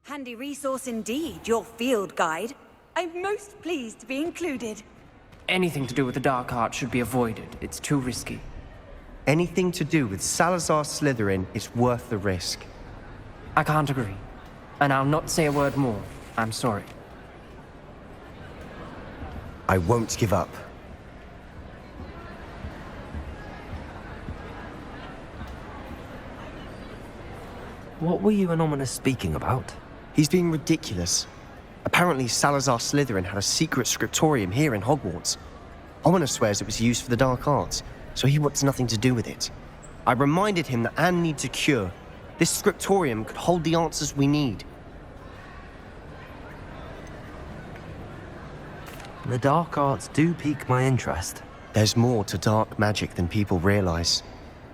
Handy resource indeed, your field guide. I'm most pleased to be included. Anything to do with the dark art should be avoided. It's too risky. Anything to do with Salazar Slytherin is worth the risk. I can't agree. And I'll not say a word more. I'm sorry. I won't give up. What were you and Ominous speaking about? He's being ridiculous. Apparently Salazar Slytherin had a secret scriptorium here in Hogwarts. Ominous swears it was used for the dark arts, so he wants nothing to do with it. I reminded him that Anne needs a cure. This scriptorium could hold the answers we need. The dark arts do pique my interest. There's more to dark magic than people realize.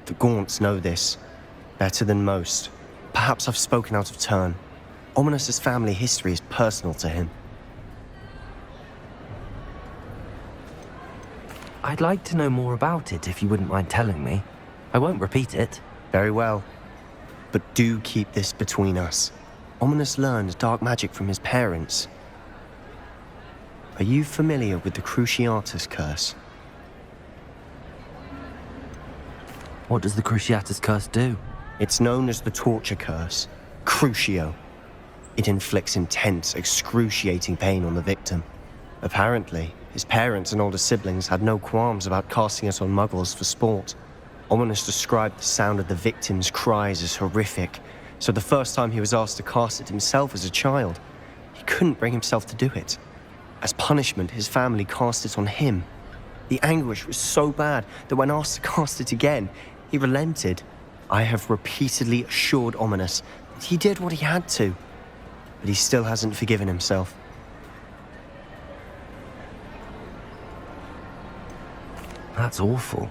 The Gaunts know this better than most. Perhaps I've spoken out of turn. Ominous's family history is personal to him. I'd like to know more about it if you wouldn't mind telling me. I won't repeat it. Very well. But do keep this between us. Ominous learned dark magic from his parents. Are you familiar with the Cruciatus Curse? What does the Cruciatus Curse do? It's known as the Torture Curse, Crucio. It inflicts intense, excruciating pain on the victim. Apparently, his parents and older siblings had no qualms about casting it on muggles for sport. Ominous described the sound of the victim's cries as horrific, so the first time he was asked to cast it himself as a child, he couldn't bring himself to do it. As punishment, his family cast it on him. The anguish was so bad that when asked to cast it again, he relented. I have repeatedly assured Ominous that he did what he had to, but he still hasn't forgiven himself. That's awful.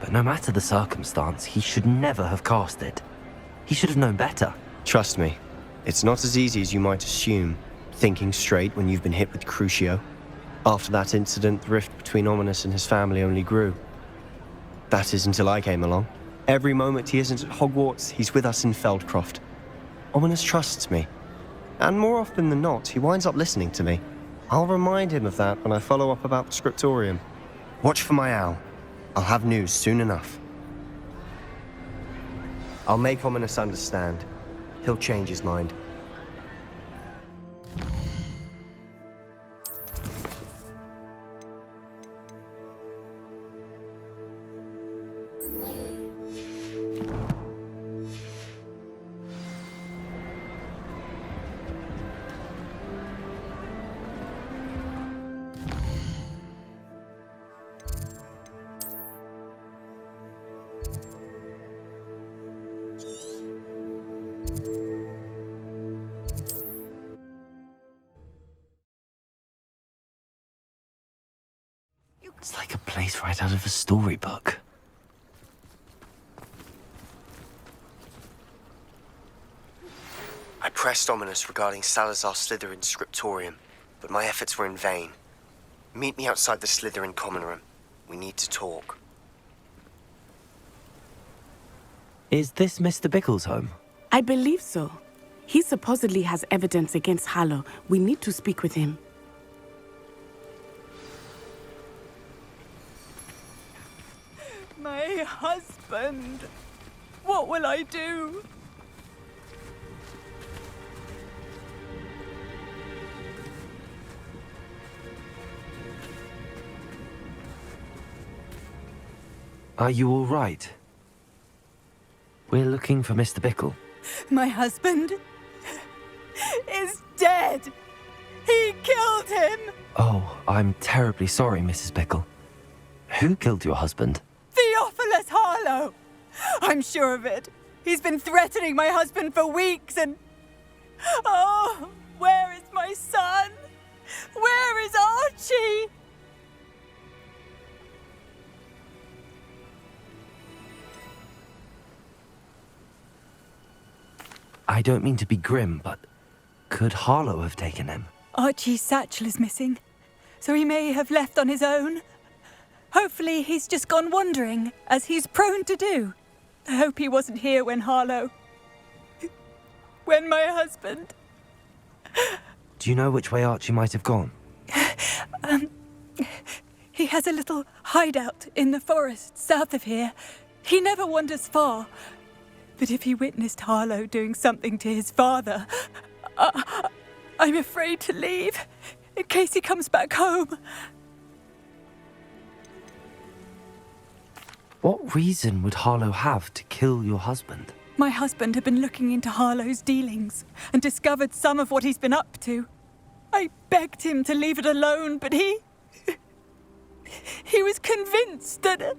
But no matter the circumstance, he should never have cast it. He should have known better. Trust me, it's not as easy as you might assume, thinking straight when you've been hit with Crucio. After that incident, the rift between Ominous and his family only grew. That is until I came along. Every moment he isn't at Hogwarts, he's with us in Feldcroft. Ominous trusts me. And more often than not, he winds up listening to me. I'll remind him of that when I follow up about the scriptorium. Watch for my owl. I'll have news soon enough. I'll make Ominous understand. He'll change his mind. It's like a place right out of a storybook. I pressed Ominous regarding Salazar Slytherin's scriptorium, but my efforts were in vain. Meet me outside the Slytherin common room. We need to talk. Is this Mr. Bickle's home? I believe so. He supposedly has evidence against Harlow. We need to speak with him. My husband. What will I do? Are you all right? We're looking for Mr. Bickle. My husband is dead. He killed him. Oh, I'm terribly sorry, Mrs. Bickle. Who killed your husband? Theophilus Harlow. I'm sure of it. He's been threatening my husband for weeks and... Oh, I don't mean to be grim, but could Harlow have taken him? Archie's satchel is missing, so he may have left on his own. Hopefully he's just gone wandering, as he's prone to do. I hope he wasn't here when when my husband... Do you know which way Archie might have gone? He has a little hideout in the forest south of here. He never wanders far. But if he witnessed Harlow doing something to his father, I'm afraid to leave, in case he comes back home. What reason would Harlow have to kill your husband? My husband had been looking into Harlow's dealings and discovered some of what he's been up to. I begged him to leave it alone, but he was convinced that...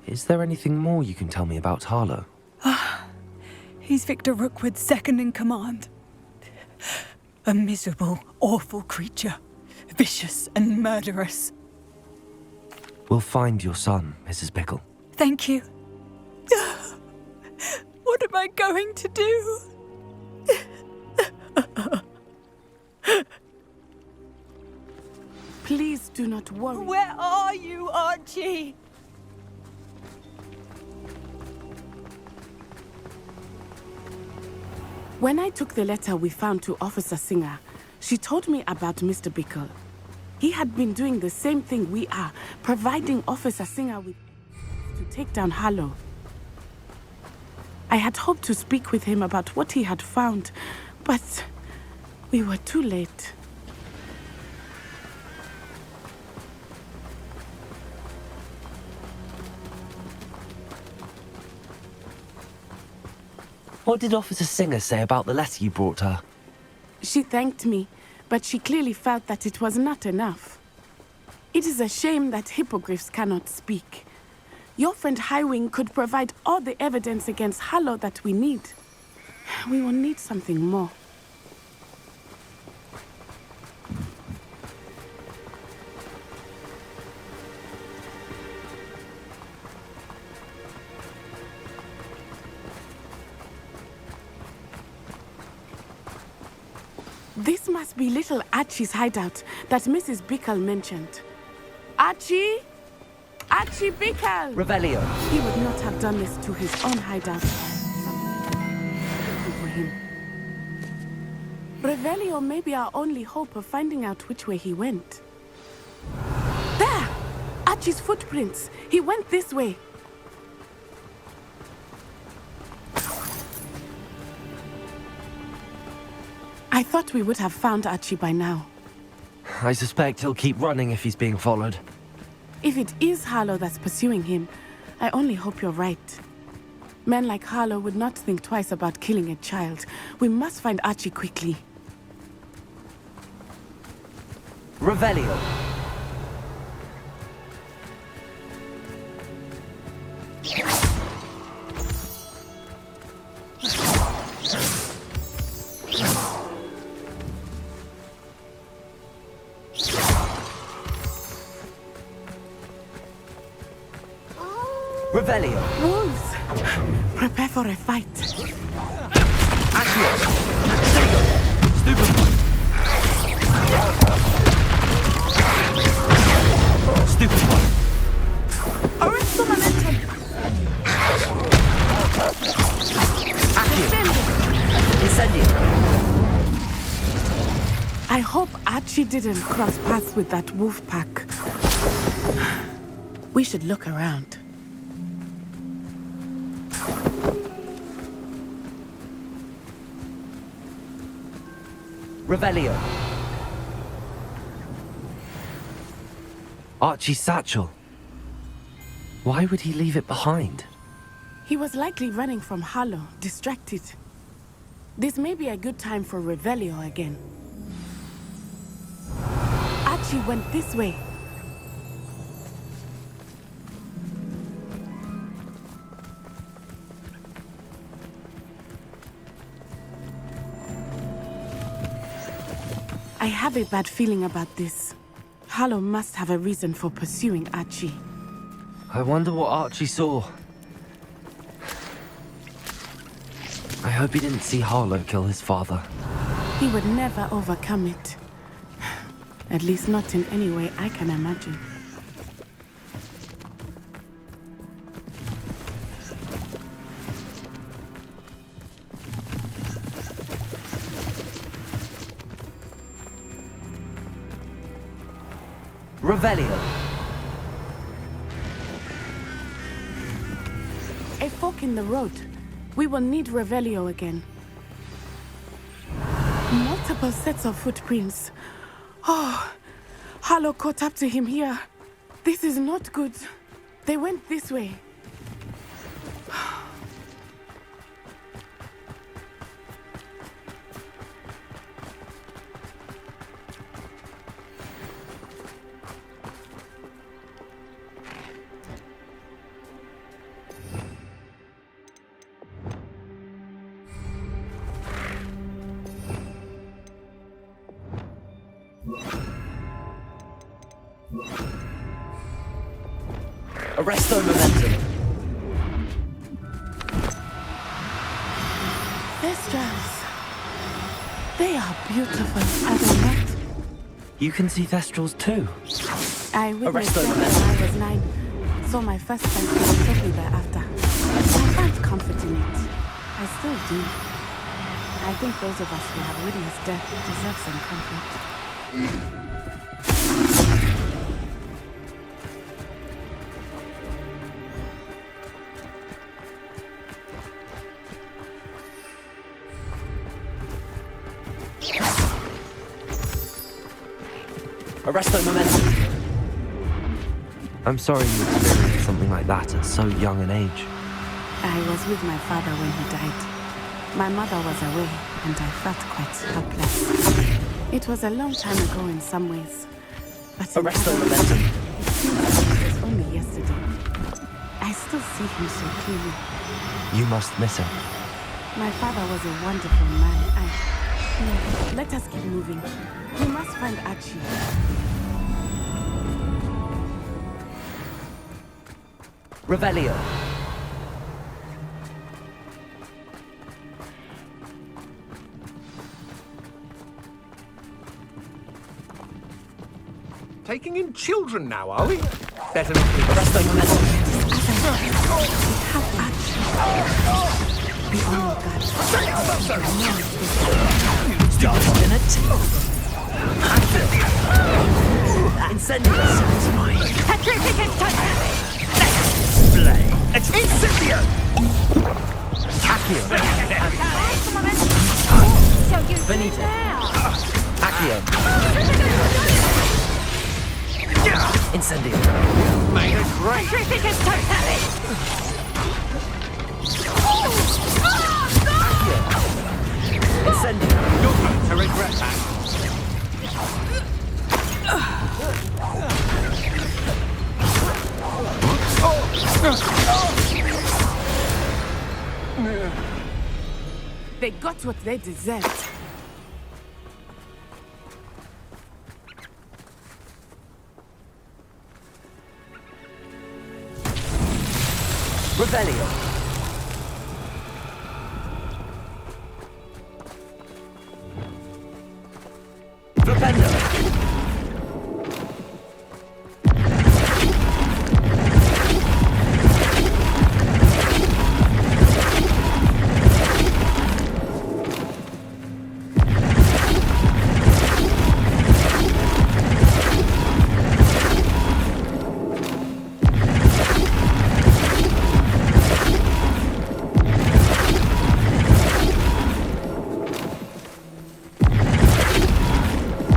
Is there anything more you can tell me about Harlow? He's Victor Rookwood's second in command. A miserable, awful creature. Vicious and murderous. We'll find your son, Mrs. Pickle. Thank you. What am I going to do? Please do not worry. Where are you, Archie? When I took the letter we found to Officer Singer, she told me about Mr. Bickle. He had been doing the same thing we are, providing Officer Singer with to take down Harlow. I had hoped to speak with him about what he had found, but we were too late. What did Officer Singer say about the letter you brought her? She thanked me, but she clearly felt that it was not enough. It is a shame that hippogriffs cannot speak. Your friend Highwing could provide all the evidence against Harlow that we need. We will need something more. This must be little Archie's hideout that Mrs. Bickle mentioned. Archie? Archie Bickle! Revelio. He would not have done this to his own hideout. Looking for him. Revelio may be our only hope of finding out which way he went. There! Archie's footprints. He went this way. I thought we would have found Archie by now. I suspect he'll keep running if he's being followed. If it is Harlow that's pursuing him, I only hope you're right. Men like Harlow would not think twice about killing a child. We must find Archie quickly. Revelio. Revelio. Wolves! Prepare for a fight. Accio. Stupid one. Arrest the momentum! Incendio. I hope Archie didn't cross paths with that wolf pack. We should look around. Revelio. Archie's satchel. Why would he leave it behind? He was likely running from Harlow, distracted. This may be a good time for Revelio again. Archie went this way. I have a bad feeling about this. Harlow must have a reason for pursuing Archie. I wonder what Archie saw. I hope he didn't see Harlow kill his father. He would never overcome it. At least not in any way I can imagine. Revelio. A fork in the road. We will need Revelio again. Multiple sets of footprints. Oh, Harlow caught up to him here. This is not good. They went this way. Arresto momentum. Thestrals. They are beautiful, are they not? You can see Thestrals too. I witnessed Arresto them when I was 9. Saw my first Thestral shortly thereafter. I found comfort in it. I still do. I think those of us who have witnessed death deserve some comfort. Arresto momentum. I'm sorry you experienced something like that at so young an age. I was with my father when he died. My mother was away, and I felt quite helpless. It was a long time ago in some ways. But in Arresto others, momentum. it seems like it was only yesterday. I still see him so clearly. You must miss him. My father was a wonderful man. No, let us keep moving. We must find Archie. Revelio. Taking in children now, are we? Better not be Arresto momentum. Have Archie. Be on your guard. Started in it. Incendious. Display. Incendio. Accio. Benito. Accio. Incendio. made it great. Incendio. You're going to regret that. They got what they deserved. Revelio. Flipendo.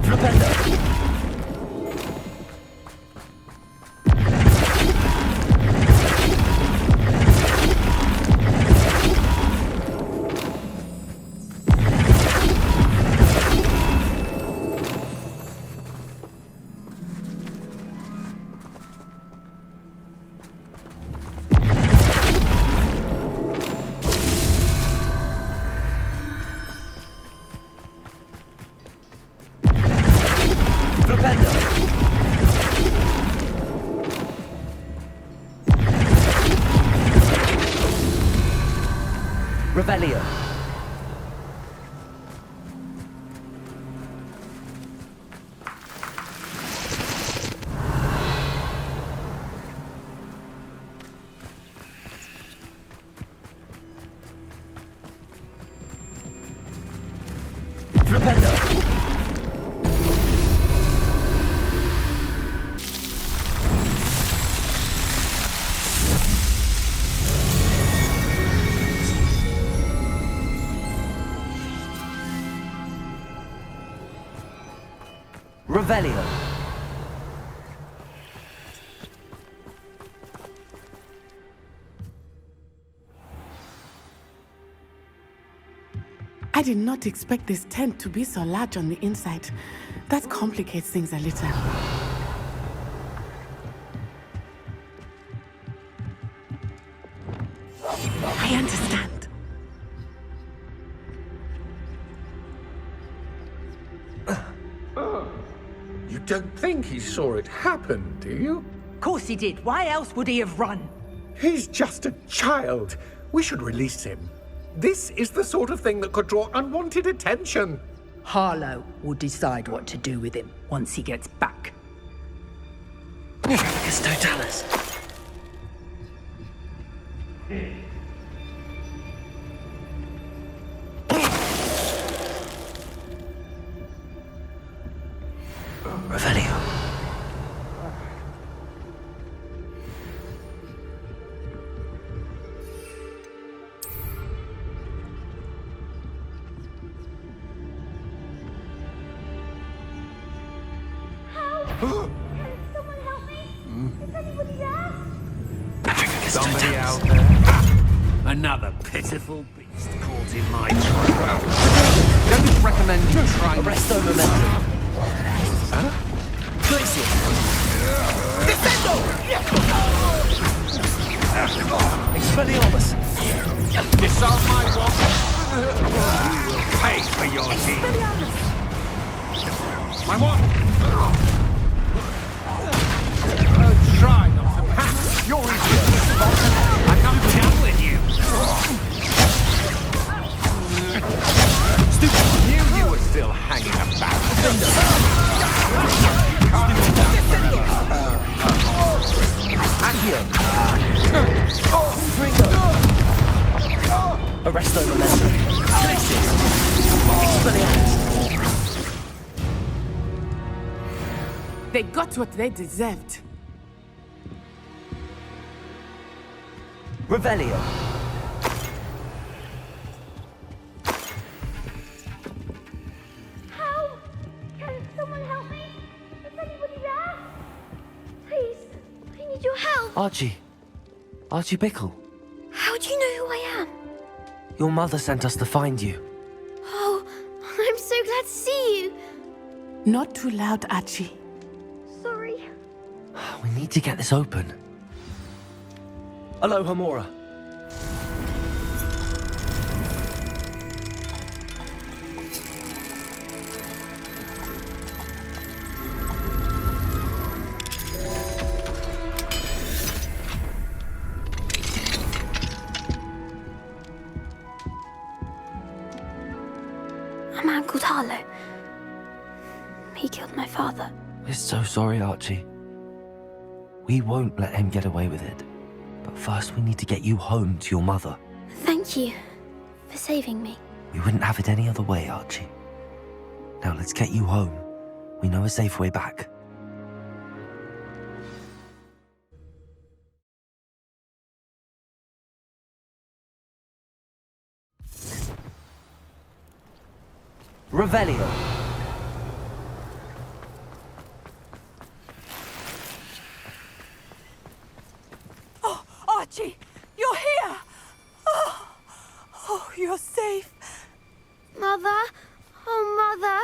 Flipendo. Revelio. Revelio. I did not expect this tent to be so large on the inside. That complicates things a little. I understand. You don't think he saw it happen, do you? Of course he did. Why else would he have run? He's just a child. We should release him. This is the sort of thing that could draw unwanted attention. Harlow will decide what to do with him once he gets back. It's Totalis. Revelio. Someone help me! Is anybody there? Somebody out there. Another pitiful beast caught in my trap. Don't recommend you try. Arresto momentum. Place it. Descendo! Expelliarmus. Disarm my weapon. You will pay for your deed. My what? Try not to pass. You're irresistible. I come down with you. Stupid. Knew you were still hanging about. Arresto momentum. Expelliarmus. They got what they deserved. Revelio. How? Can someone help me? Is anybody there? Please, I need your help. Archie. Archie Bickle. How do you know who I am? Your mother sent us to find you. Oh, I'm so glad to see you. Not too loud, Archie. Sorry. We need to get this open. Aloha Mora. A man called Harlow. He killed my father. We're so sorry, Archie. We won't let him get away with it. But first we need to get you home to your mother. Thank you for saving me. We wouldn't have it any other way, Archie. Now let's get you home. We know a safe way back. Revelio. Oh, Archie, you're here! Oh, you're safe. Mother? Oh, Mother.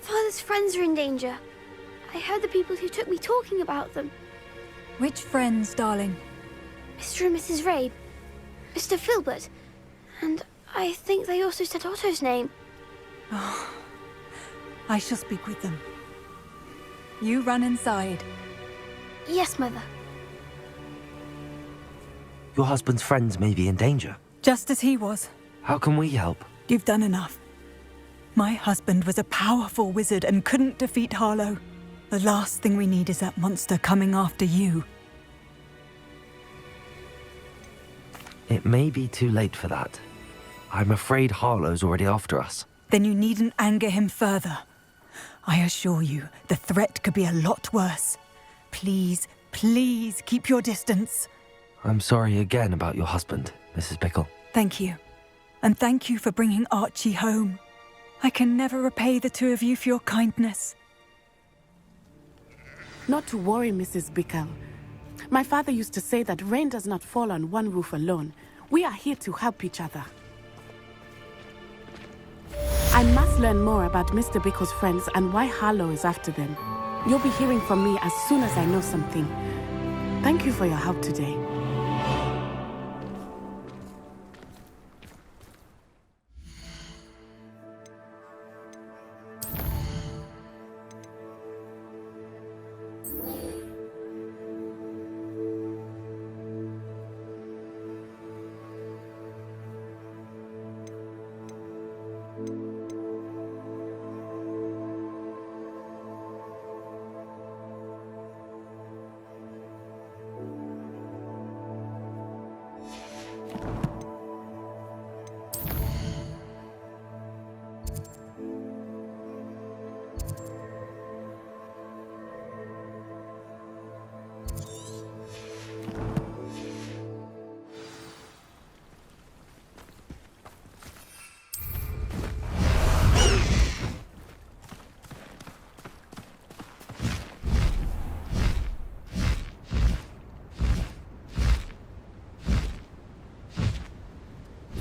Father's friends are in danger. I heard the people who took me talking about them. Which friends, darling? Mr. and Mrs. Rabe. Mr. Filbert. And I think they also said Otto's name. Oh, I shall speak with them. You run inside. Yes, Mother. Your husband's friends may be in danger. just as he was. How can we help? You've done enough. My husband was a powerful wizard and couldn't defeat Harlow. The last thing we need is that monster coming after you. It may be too late for that. I'm afraid Harlow's already after us. Then you needn't anger him further. I assure you, the threat could be a lot worse. Please, please keep your distance. I'm sorry again about your husband, Mrs. Bickle. Thank you. And thank you for bringing Archie home. I can never repay the two of you for your kindness. Not to worry, Mrs. Bickle. My father used to say that rain does not fall on one roof alone. We are here to help each other. I must learn more about Mr. Bickle's friends and why Harlow is after them. You'll be hearing from me as soon as I know something. Thank you for your help today.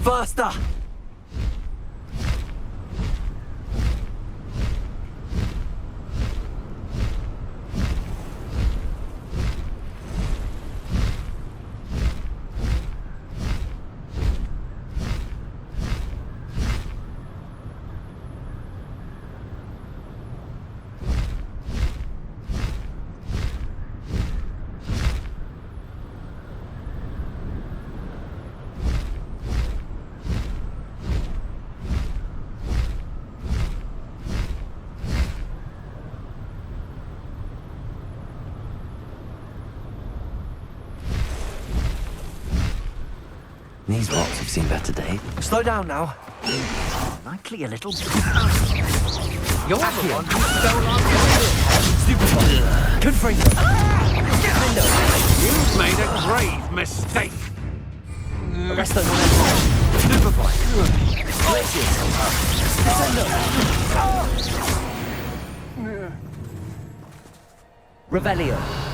Faster! These rocks have seen better days. Slow down now. Likely a little... You're the one who stole our treasure. Stupid one. Confront You've made a grave mistake. Arrest them. Stupefy. Revelio.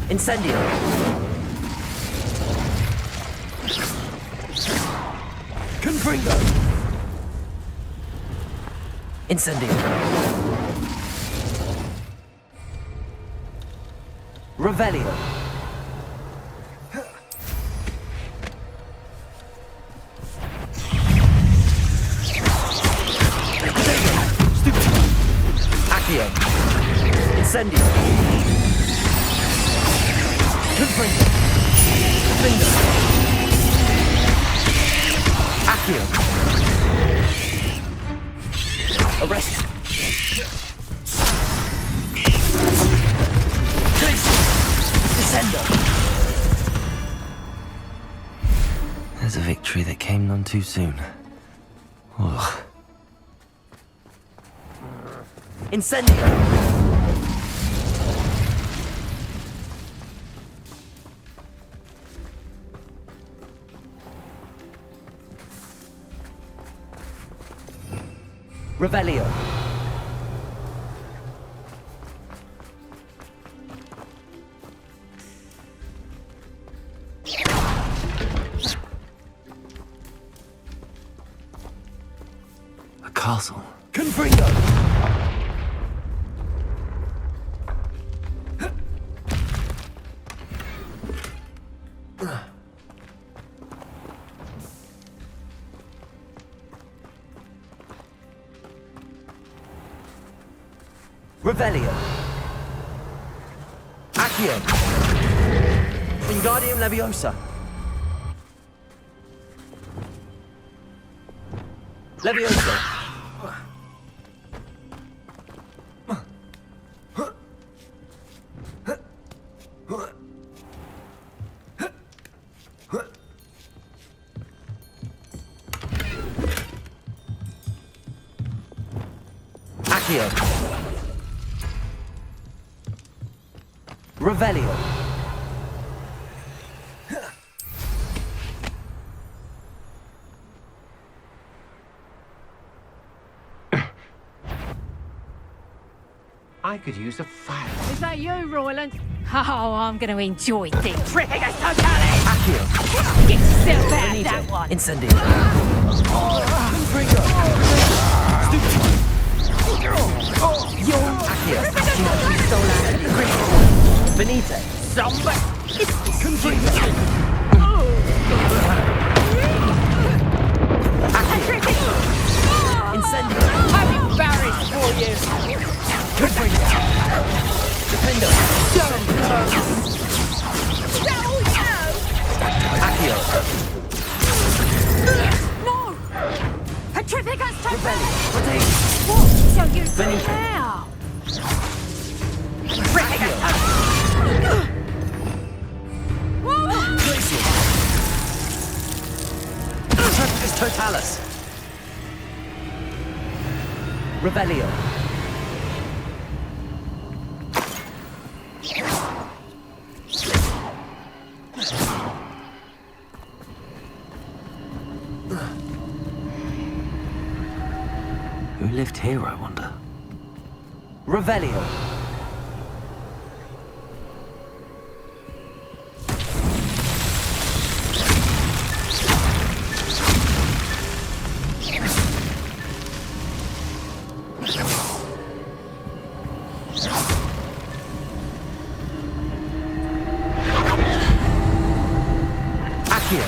Incendio. Confringo. Incendio. Revelio. Accio. Incendio. Confringo. Finger. Accio. Arrest. Descendo. There's a victory that came none too soon. Ugh. Incendio. Revelio. castle. Confringo! Revelio. Accio. Wingardium Leviosa. Leviosa. Accio. Revelio. I could use a fire. Is that you, Royland? Oh, I'm going to enjoy this. Tripping us totally! Accio. Get yourself out of that one! Incendio. Accio. Benite. Zombie! Incendio. I'm embarrassed for you! Defendo. Accio. No! Petrificus totally! Revelio. What shall you do Benito. now? Petrificus Totalis. Revelio. Who lived here, I wonder? Revelio. Accio.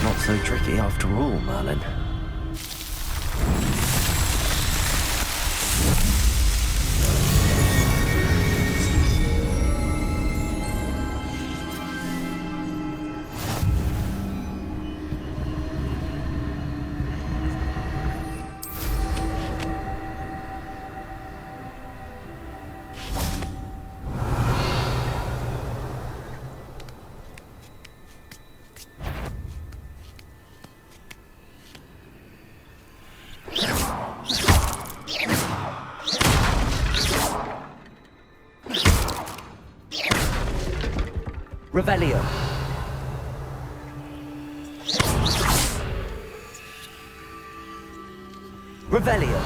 Not so tricky after all, Merlin. Revelio. Revelio.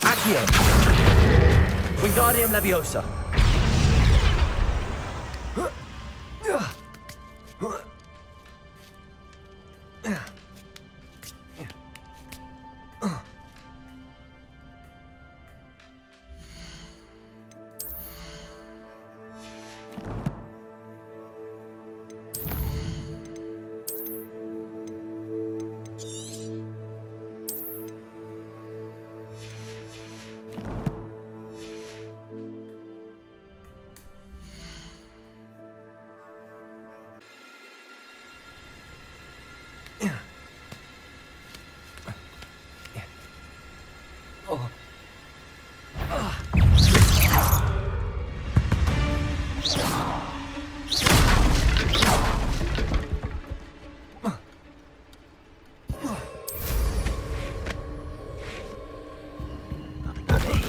Accio. Wingardium Leviosa.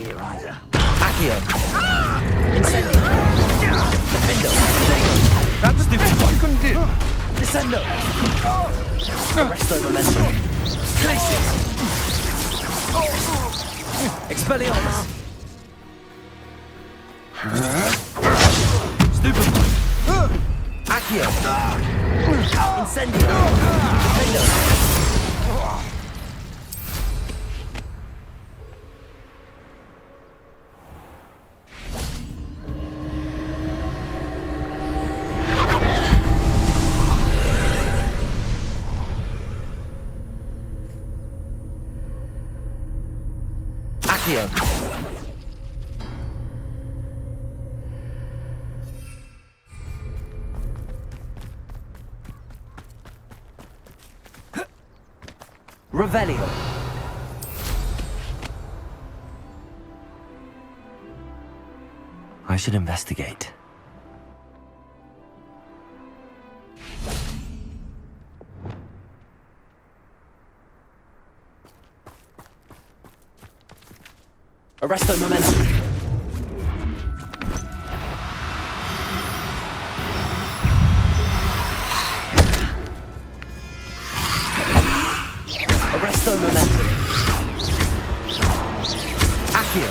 here either. Accio! Incendio! Defendo! That's stupid. What you couldn't do? Descendo! Arresto Momentum! Places. Expelliarmus! Stupid. Accio! Incendio! Defendo! Accio! Revelio! I should investigate. Arresto Momentum! Arresto Momentum! Accio!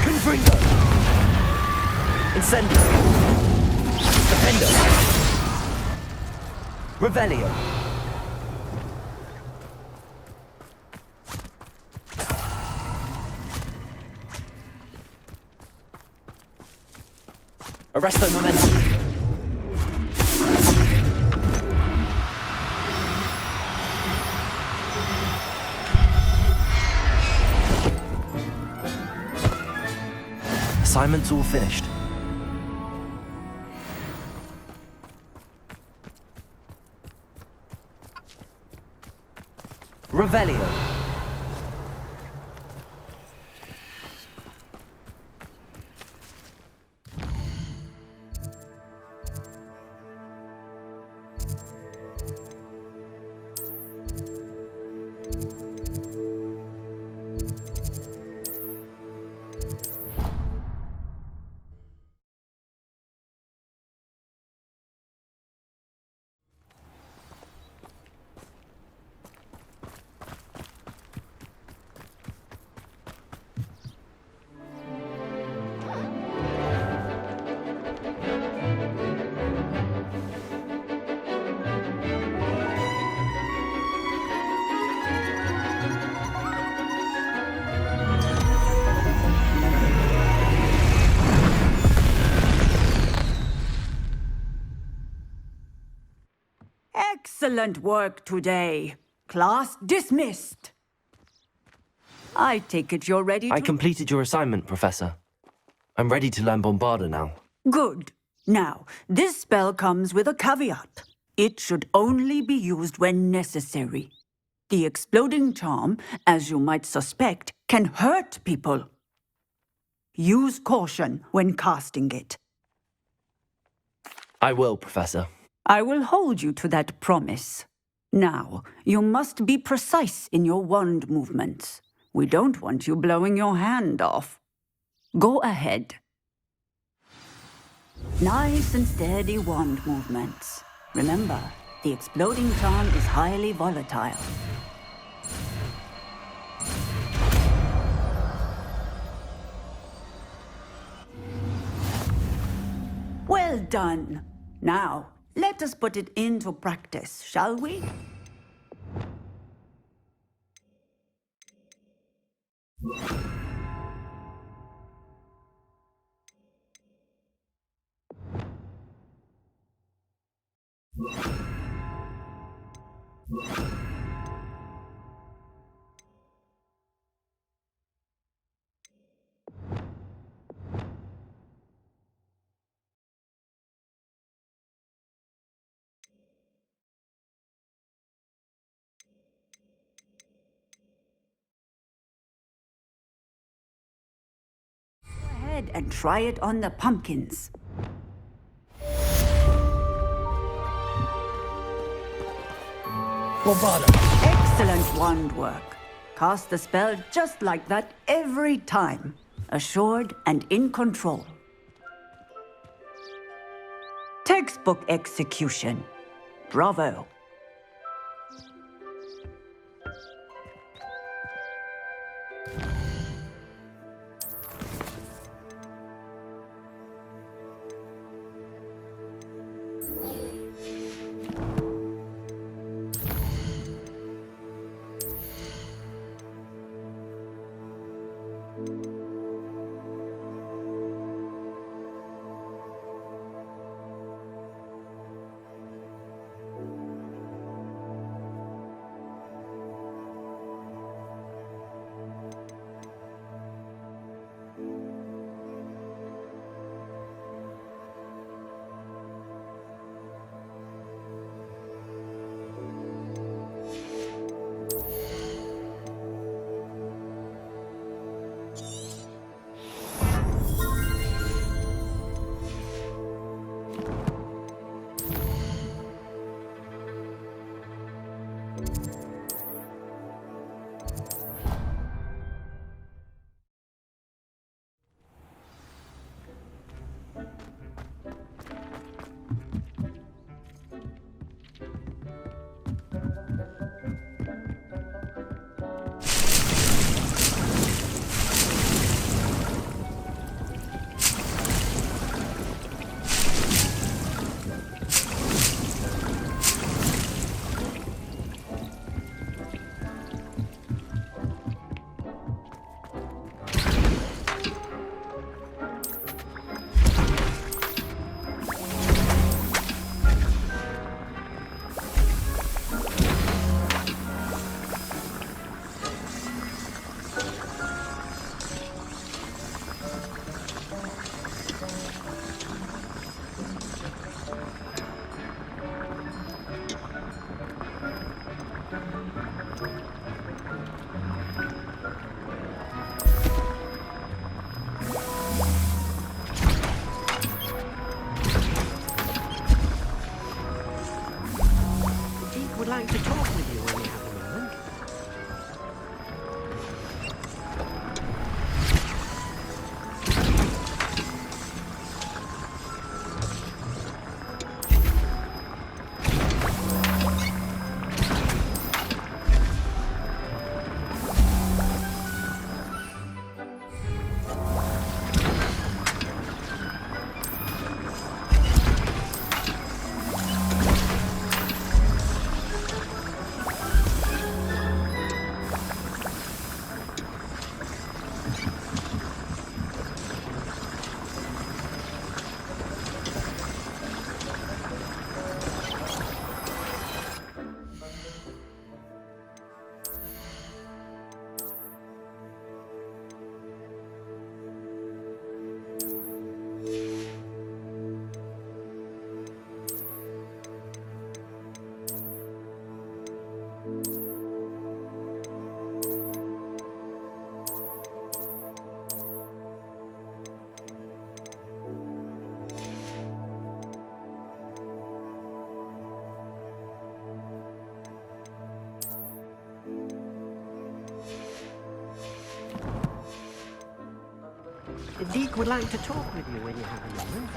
Confringo! Incendio! Defendo! Revelio! Arresto Momentum! Assignment's all finished. Revelio. Excellent work today. Class dismissed. I take it you're ready to... I completed your assignment, Professor. I'm ready to learn Bombarda now. Good. Now, this spell comes with a caveat. It should only be used when necessary. The exploding charm, as you might suspect, can hurt people. Use caution when casting it. I will, Professor. I will hold you to that promise. Now, you must be precise in your wand movements. We don't want you blowing your hand off. Go ahead. Nice and steady wand movements. Remember, the exploding charm is highly volatile. Well done. Now, let us put it into practice, shall we? And try it on the pumpkins. Bombarda. Excellent wand work. cast the spell just like that every time. Assured and in control. Textbook execution. Bravo. Would like to talk with you when you have a moment. The Duke would like to talk with you when you have a moment.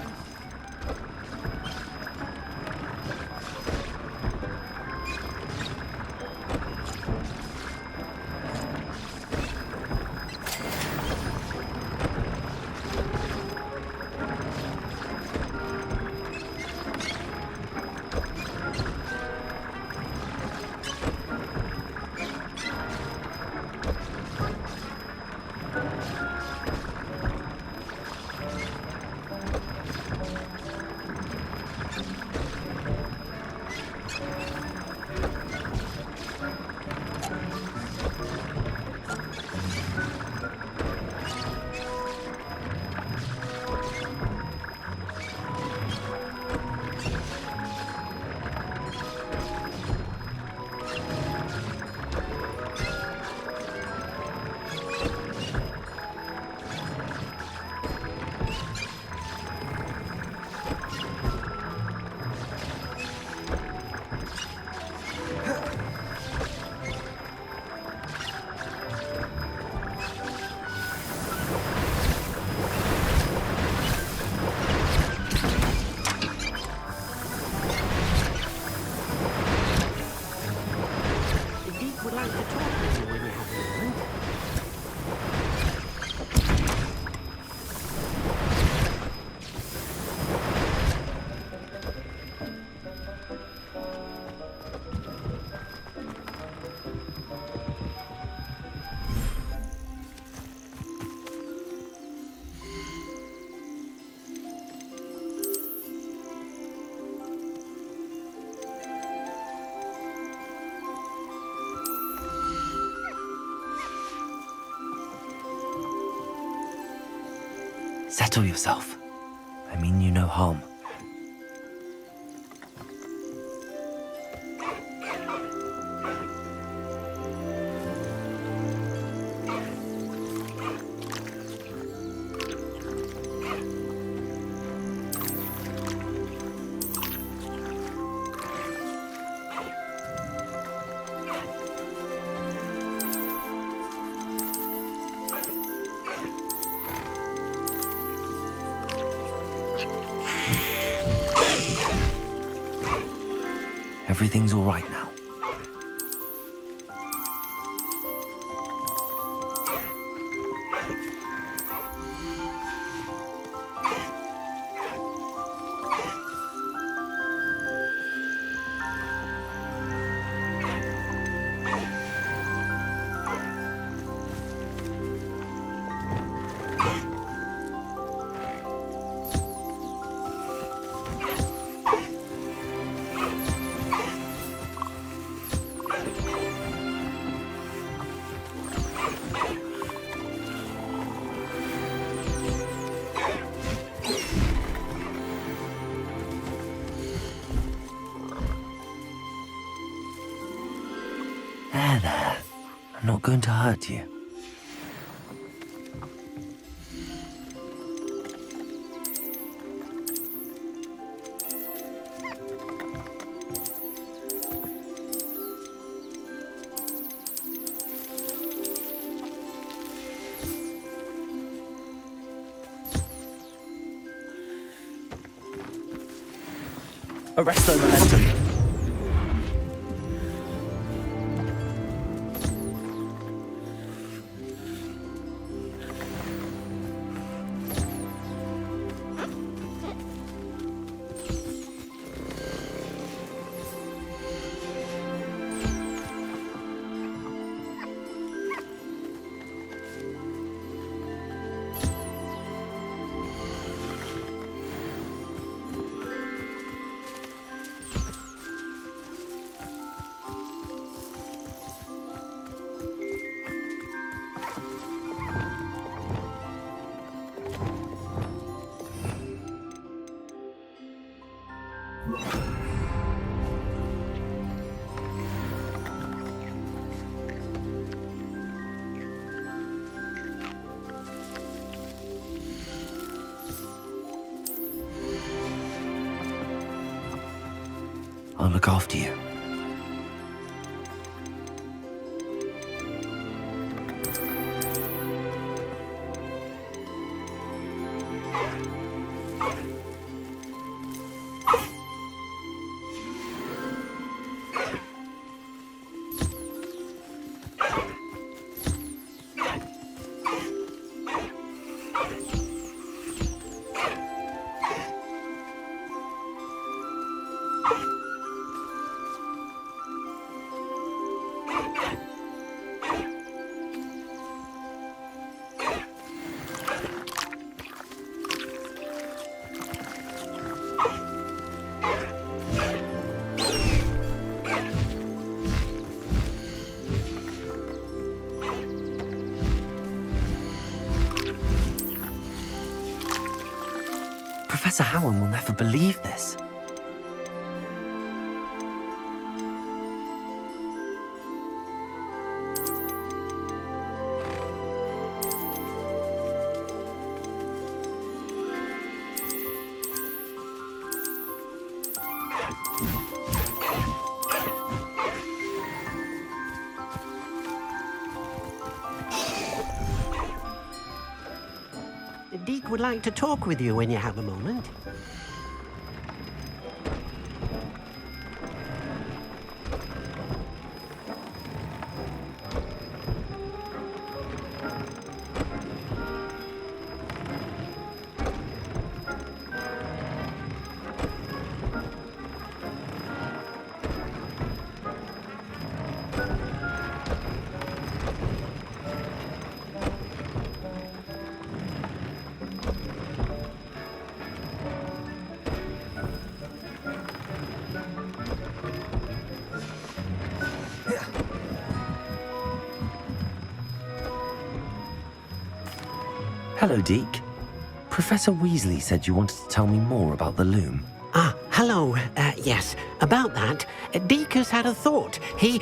Settle yourself. I mean you no harm. Everything's all right now. There. I'm not going to hurt you. Arresto momentum. I'll look after you. Professor Howard will never believe this. The Deek would like to talk with you when you have a moment. Hello, Deke. Professor Weasley said you wanted to tell me more about the loom. Ah, hello. Yes, about that. Deke has had a thought. He...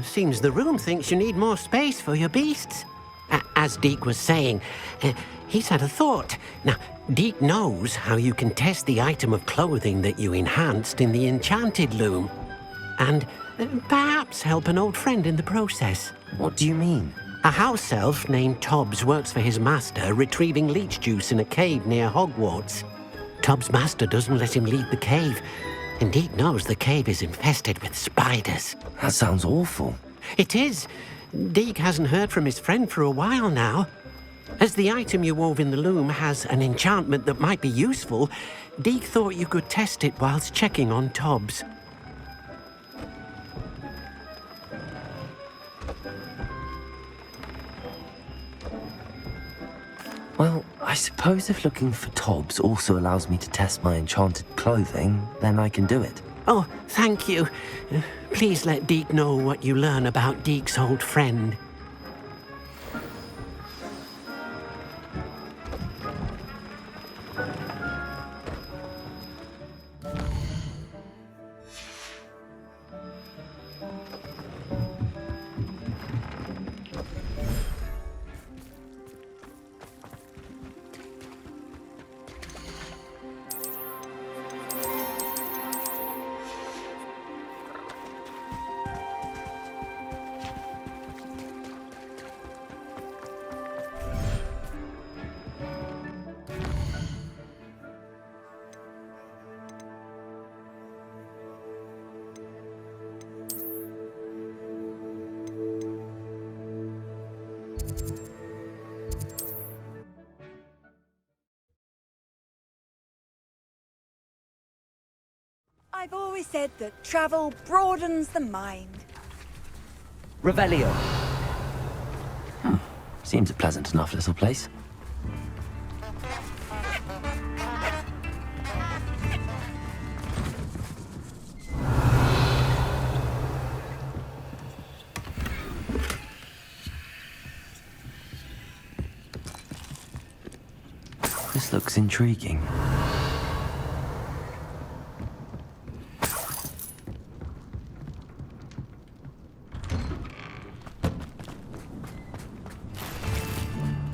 Seems the room thinks you need more space for your beasts. As Deke was saying, he's had a thought. Now, Deke knows how you can test the item of clothing that you enhanced in the enchanted loom. And perhaps help an old friend in the process. What do you mean? A house elf named Tobbs works for his master, retrieving leech juice in a cave near Hogwarts. Tobbs' master doesn't let him leave the cave, and Deke knows the cave is infested with spiders. That sounds awful. It is. Deke hasn't heard from his friend for a while now. As the item you wove in the loom has an enchantment that might be useful, Deke thought you could test it whilst checking on Tobbs. Well, I suppose if looking for Tobbs also allows me to test my enchanted clothing, then I can do it. Oh, thank you. Please let Deke know what you learn about Deke's old friend. I've always said that travel broadens the mind. Revelio. Seems a pleasant enough little place. This looks intriguing.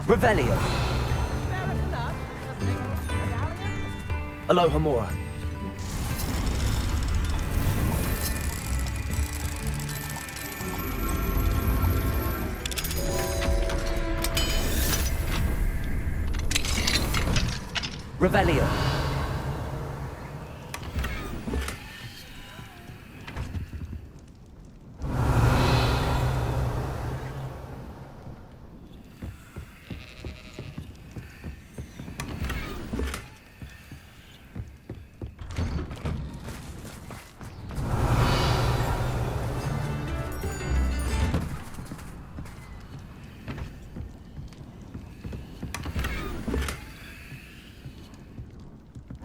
Revelio. Aloha Mora. Revelio.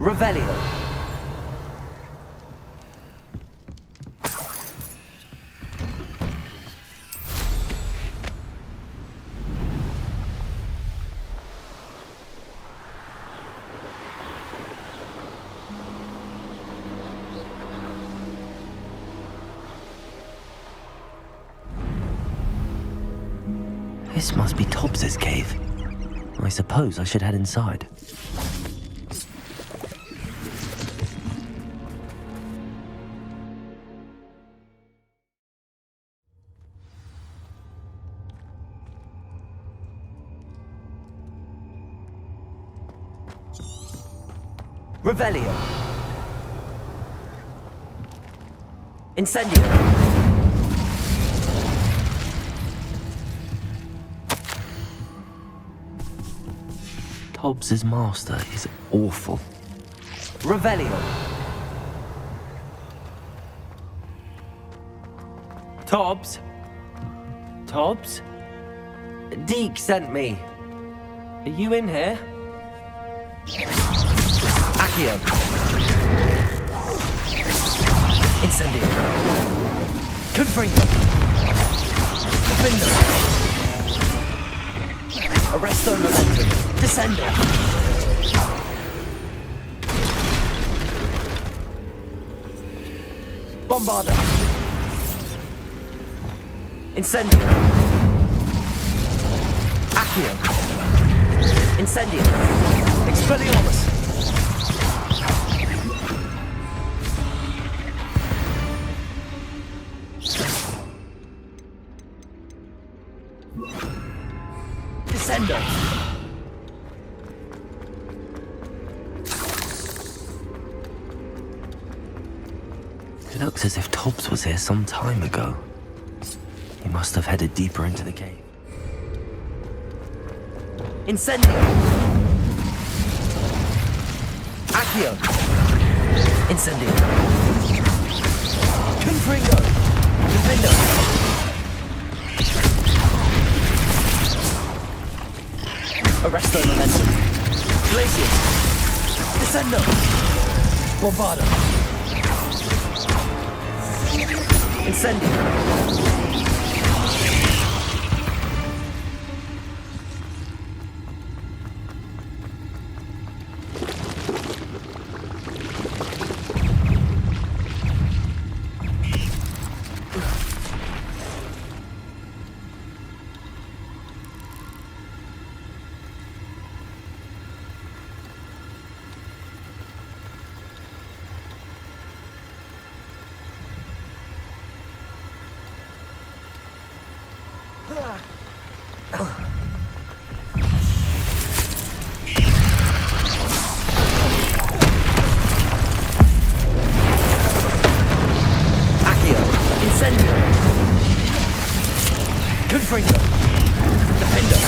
Revelio. This must be Tobbs's cave. I suppose I should head inside. Revelio. Incendio. Tobbs's master is awful. Revelio. Tobbs? Tobbs? Deke sent me. Are you in here? Accio. Incendio. Confringo. Defender. Arresto Momentum. Descendo. Bombarda. Incendio. Accio. Incendio. Expelliarmus. Descendo. It looks as if Tobbs was here some time ago. He must have headed deeper into the cave. Incendio! Accio! Incendio! Confringo! Defendo! Arresto Momentum! Glacius! Descendo! Bombardo! Incendio! Confringo! Defender!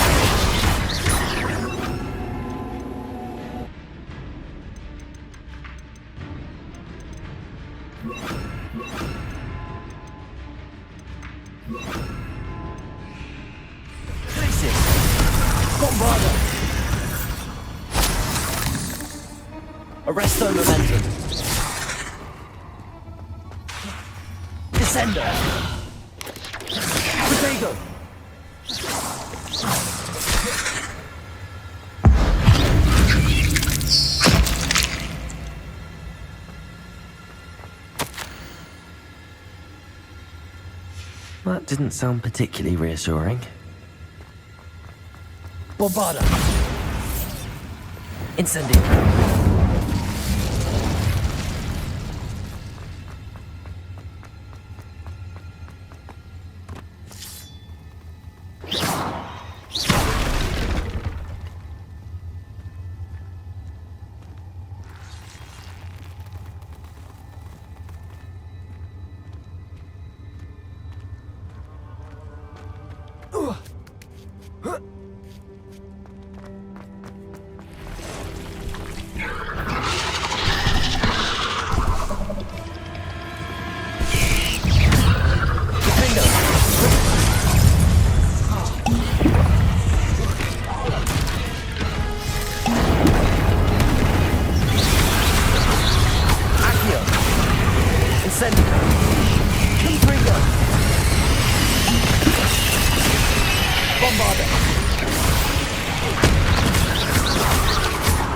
Glacius! Bombardo! Arresto Momentum! Descendo! Protego! That didn't sound particularly reassuring. Bombarda! Incendio!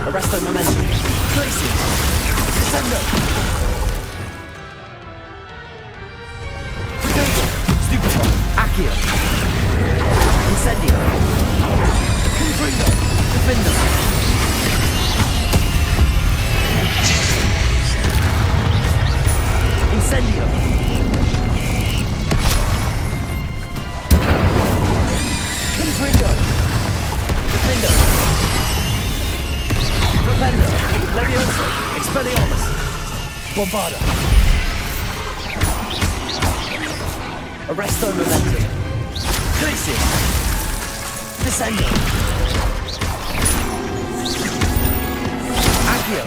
Arresto Momentum. Glacius. Descendo. Stupefy. Accio. Incendio. Confringo. Defendo. Incendio. Confringo. Defendo. Propendo. Levioso. Expelliarmus. Bombarda. Arresto Momentum. Glacius. Descendo. Accio.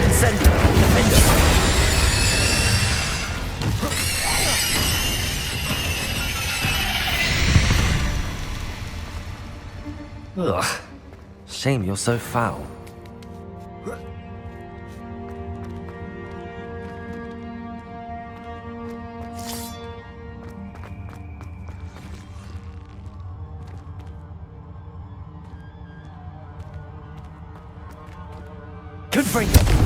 Incendio. Defendo. Ugh. Shame you're so foul. Good for you!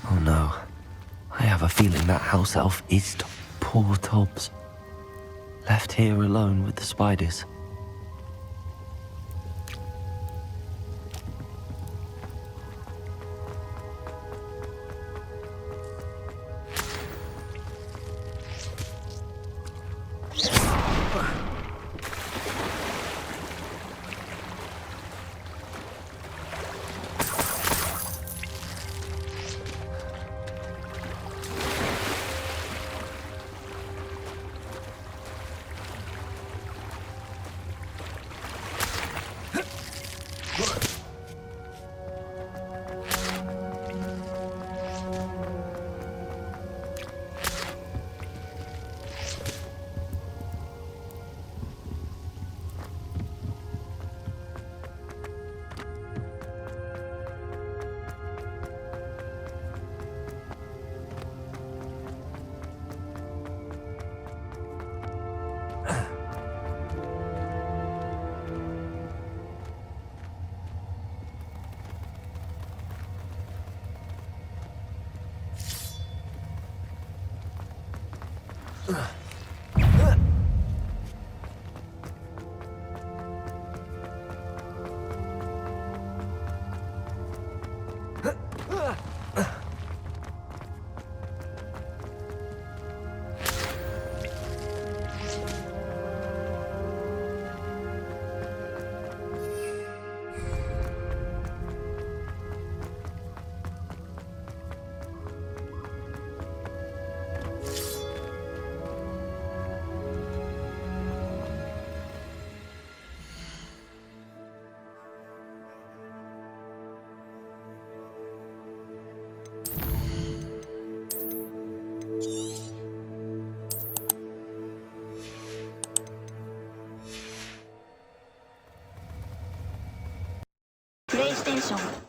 Oh no. I have a feeling that house elf is poor Tobbs. Left here alone with the spiders. PlayStation